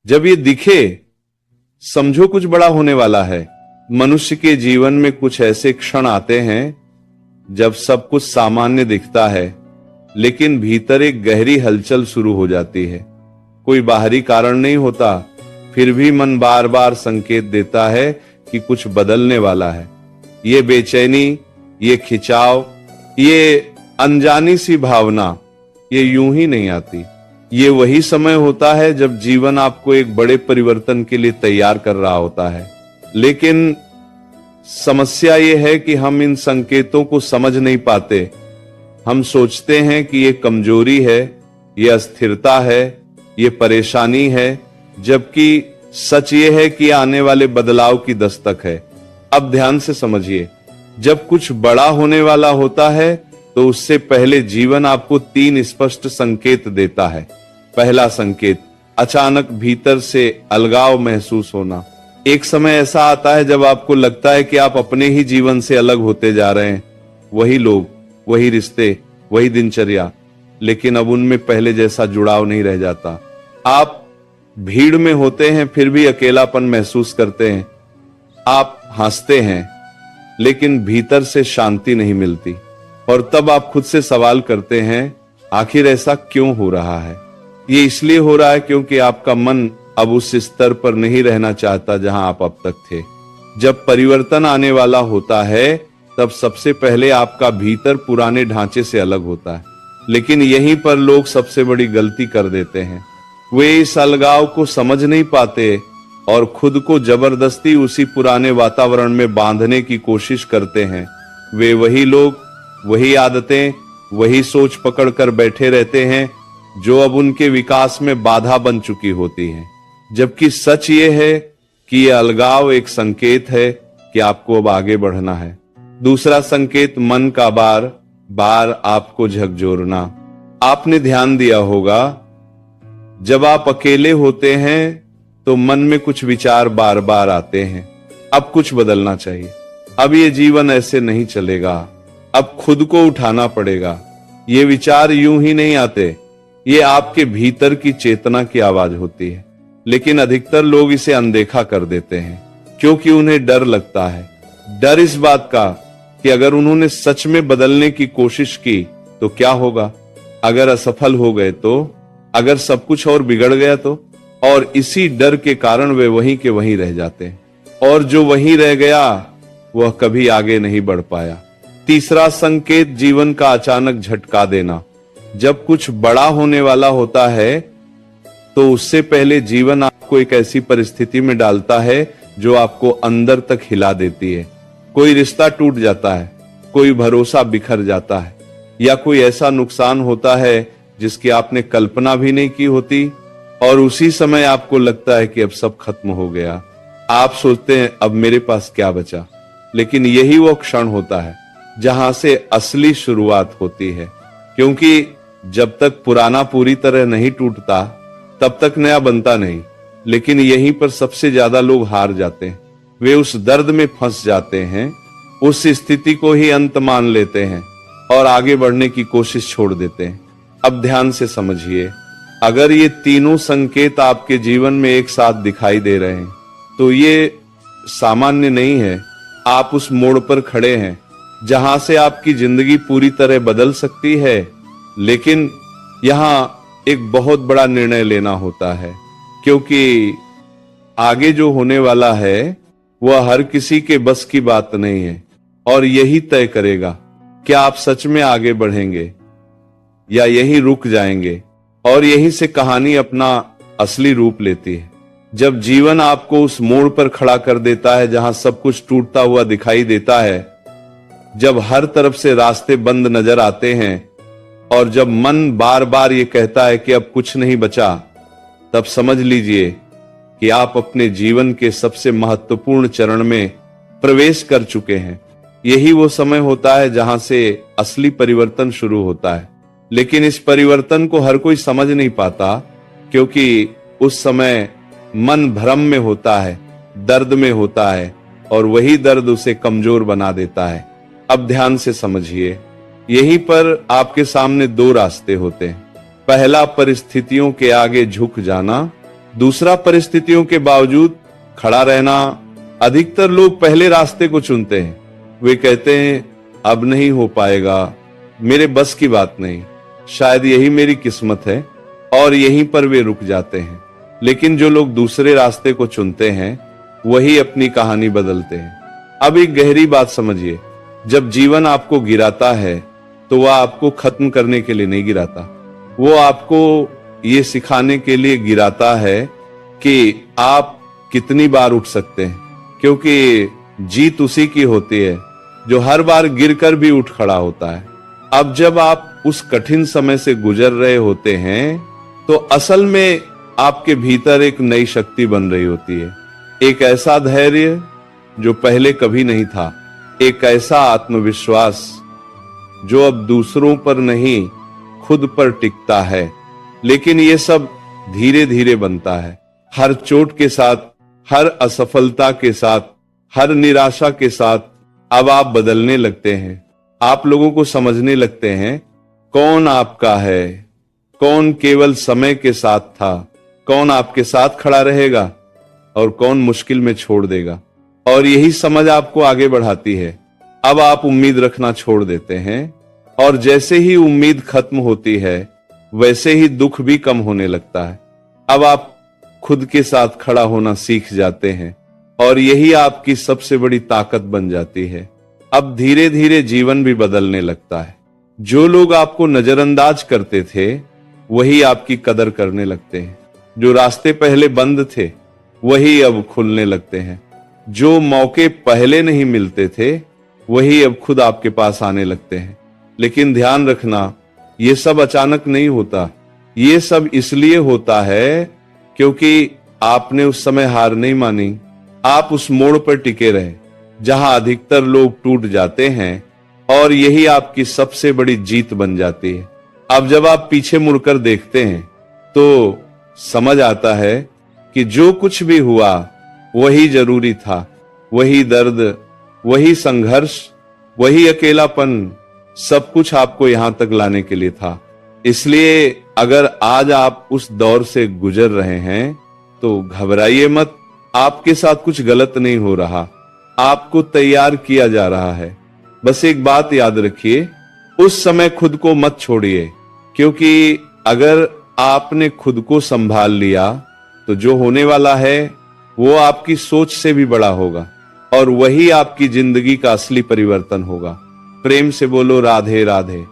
जब ये दिखे, समझो कुछ बड़ा होने वाला है। मनुष्य के जीवन में कुछ ऐसे क्षण आते हैं जब सब कुछ सामान्य दिखता है, लेकिन भीतर एक गहरी हलचल शुरू हो जाती है। कोई बाहरी कारण नहीं होता, फिर भी मन बार बार संकेत देता है कि कुछ बदलने वाला है। ये बेचैनी, ये खिंचाव, ये अनजानी सी भावना, ये यूं ही नहीं आती। ये वही समय होता है जब जीवन आपको एक बड़े परिवर्तन के लिए तैयार कर रहा होता है। लेकिन समस्या ये है कि हम इन संकेतों को समझ नहीं पाते। हम सोचते हैं कि ये कमजोरी है, ये अस्थिरता है, ये परेशानी है, जबकि सच ये है कि आने वाले बदलाव की दस्तक है। अब ध्यान से समझिए, जब कुछ बड़ा होने वाला होता है तो उससे पहले जीवन आपको 3 स्पष्ट संकेत देता है। पहला संकेत, अचानक भीतर से अलगाव महसूस होना। एक समय ऐसा आता है जब आपको लगता है कि आप अपने ही जीवन से अलग होते जा रहे हैं। वही लोग, वही रिश्ते, वही दिनचर्या, लेकिन अब उनमें पहले जैसा जुड़ाव नहीं रह जाता। आप भीड़ में होते हैं फिर भी अकेलापन महसूस करते हैं। आप हंसते हैं लेकिन भीतर से शांति नहीं मिलती। और तब आप खुद से सवाल करते हैं, आखिर ऐसा क्यों हो रहा है? ये इसलिए हो रहा है क्योंकि आपका मन अब उस स्तर पर नहीं रहना चाहता जहां आप अब तक थे। जब परिवर्तन आने वाला होता है तब सबसे पहले आपका भीतर पुराने ढांचे से अलग होता है। लेकिन यहीं पर लोग सबसे बड़ी गलती कर देते हैं। वे इस अलगाव को समझ नहीं पाते और खुद को जबरदस्ती उसी पुराने वातावरण में बांधने की कोशिश करते हैं। वे वही लोग, वही आदतें, वही सोच पकड़ कर बैठे रहते हैं जो अब उनके विकास में बाधा बन चुकी होती है। जबकि सच ये है कि यह अलगाव एक संकेत है कि आपको अब आगे बढ़ना है। दूसरा संकेत, मन का बार बार आपको झकझोरना। आपने ध्यान दिया होगा, जब आप अकेले होते हैं तो मन में कुछ विचार बार बार आते हैं। अब कुछ बदलना चाहिए, अब ये जीवन ऐसे नहीं चलेगा, अब खुद को उठाना पड़ेगा। ये विचार यूं ही नहीं आते, ये आपके भीतर की चेतना की आवाज होती है। लेकिन अधिकतर लोग इसे अनदेखा कर देते हैं क्योंकि उन्हें डर लगता है। डर इस बात का कि अगर उन्होंने सच में बदलने की कोशिश की तो क्या होगा, अगर असफल हो गए तो, अगर सब कुछ और बिगड़ गया तो। और इसी डर के कारण वे वहीं के वहीं रह जाते हैं और जो वहीं रह गया वह कभी आगे नहीं बढ़ पाया। तीसरा संकेत, जीवन का अचानक झटका देना। जब कुछ बड़ा होने वाला होता है तो उससे पहले जीवन आपको एक ऐसी परिस्थिति में डालता है जो आपको अंदर तक हिला देती है। कोई रिश्ता टूट जाता है, कोई भरोसा बिखर जाता है, या कोई ऐसा नुकसान होता है जिसकी आपने कल्पना भी नहीं की होती और उसी समय आपको लगता है कि अब सब खत्म हो गया। आप सोचते हैं अब मेरे पास क्या बचा। लेकिन यही वो क्षण होता है जहां से असली शुरुआत होती है, क्योंकि जब तक पुराना पूरी तरह नहीं टूटता तब तक नया बनता नहीं। लेकिन यहीं पर सबसे ज्यादा लोग हार जाते हैं। वे उस दर्द में फंस जाते हैं, उस स्थिति को ही अंत मान लेते हैं और आगे बढ़ने की कोशिश छोड़ देते हैं। अब ध्यान से समझिए, अगर ये तीनों संकेत आपके जीवन में एक साथ दिखाई दे रहे हैं तो ये सामान्य नहीं है। आप उस मोड़ पर खड़े हैं जहां से आपकी जिंदगी पूरी तरह बदल सकती है। लेकिन यहां एक बहुत बड़ा निर्णय लेना होता है, क्योंकि आगे जो होने वाला है वह हर किसी के बस की बात नहीं है और यही तय करेगा कि आप सच में आगे बढ़ेंगे या यहीं रुक जाएंगे। और यहीं से कहानी अपना असली रूप लेती है। जब जीवन आपको उस मोड़ पर खड़ा कर देता है जहां सब कुछ टूटता हुआ दिखाई देता है, जब हर तरफ से रास्ते बंद नजर आते हैं और जब मन बार बार ये कहता है कि अब कुछ नहीं बचा, तब समझ लीजिए कि आप अपने जीवन के सबसे महत्वपूर्ण चरण में प्रवेश कर चुके हैं। यही वो समय होता है जहां से असली परिवर्तन शुरू होता है। लेकिन इस परिवर्तन को हर कोई समझ नहीं पाता, क्योंकि उस समय मन भ्रम में होता है, दर्द में होता है और वही दर्द उसे कमजोर बना देता है। अब ध्यान से समझिए, यहीं पर आपके सामने 2 रास्ते होते हैं। पहला, परिस्थितियों के आगे झुक जाना। दूसरा, परिस्थितियों के बावजूद खड़ा रहना। अधिकतर लोग पहले रास्ते को चुनते हैं। वे कहते हैं अब नहीं हो पाएगा, मेरे बस की बात नहीं, शायद यही मेरी किस्मत है, और यहीं पर वे रुक जाते हैं। लेकिन जो लोग दूसरे रास्ते को चुनते हैं वही अपनी कहानी बदलते हैं। अब एक गहरी बात समझिए, जब जीवन आपको गिराता है तो वह आपको खत्म करने के लिए नहीं गिराता, वो आपको ये सिखाने के लिए गिराता है कि आप कितनी बार उठ सकते हैं, क्योंकि जीत उसी की होती है जो हर बार गिरकर भी उठ खड़ा होता है। अब जब आप उस कठिन समय से गुजर रहे होते हैं तो असल में आपके भीतर एक नई शक्ति बन रही होती है, एक ऐसा धैर्य जो पहले कभी नहीं था, एक ऐसा आत्मविश्वास जो अब दूसरों पर नहीं खुद पर टिकता है। लेकिन ये सब धीरे धीरे बनता है, हर चोट के साथ, हर असफलता के साथ, हर निराशा के साथ। अब आप बदलने लगते हैं, आप लोगों को समझने लगते हैं कौन आपका है, कौन केवल समय के साथ था, कौन आपके साथ खड़ा रहेगा और कौन मुश्किल में छोड़ देगा। और यही समझ आपको आगे बढ़ाती है। अब आप उम्मीद रखना छोड़ देते हैं, और जैसे ही उम्मीद खत्म होती है वैसे ही दुख भी कम होने लगता है। अब आप खुद के साथ खड़ा होना सीख जाते हैं, और यही आपकी सबसे बड़ी ताकत बन जाती है। अब धीरे धीरे जीवन भी बदलने लगता है। जो लोग आपको नजरअंदाज करते थे वही आपकी कदर करने लगते हैं। जो रास्ते पहले बंद थे वही अब खुलने लगते हैं। जो मौके पहले नहीं मिलते थे वही अब खुद आपके पास आने लगते हैं। लेकिन ध्यान रखना, ये सब अचानक नहीं होता, ये सब इसलिए होता है क्योंकि आपने उस समय हार नहीं मानी। आप उस मोड़ पर टिके रहे जहां अधिकतर लोग टूट जाते हैं, और यही आपकी सबसे बड़ी जीत बन जाती है। अब जब आप पीछे मुड़कर देखते हैं तो समझ आता है कि जो कुछ भी हुआ वही जरूरी था। वही दर्द, वही संघर्ष, वही अकेलापन, सब कुछ आपको यहां तक लाने के लिए था। इसलिए अगर आज आप उस दौर से गुजर रहे हैं तो घबराइए मत, आपके साथ कुछ गलत नहीं हो रहा, आपको तैयार किया जा रहा है। बस एक बात याद रखिए, उस समय खुद को मत छोड़िए, क्योंकि अगर आपने खुद को संभाल लिया तो जो होने वाला है वो आपकी सोच से भी बड़ा होगा, और वही आपकी जिंदगी का असली परिवर्तन होगा। प्रेम से बोलो राधे राधे।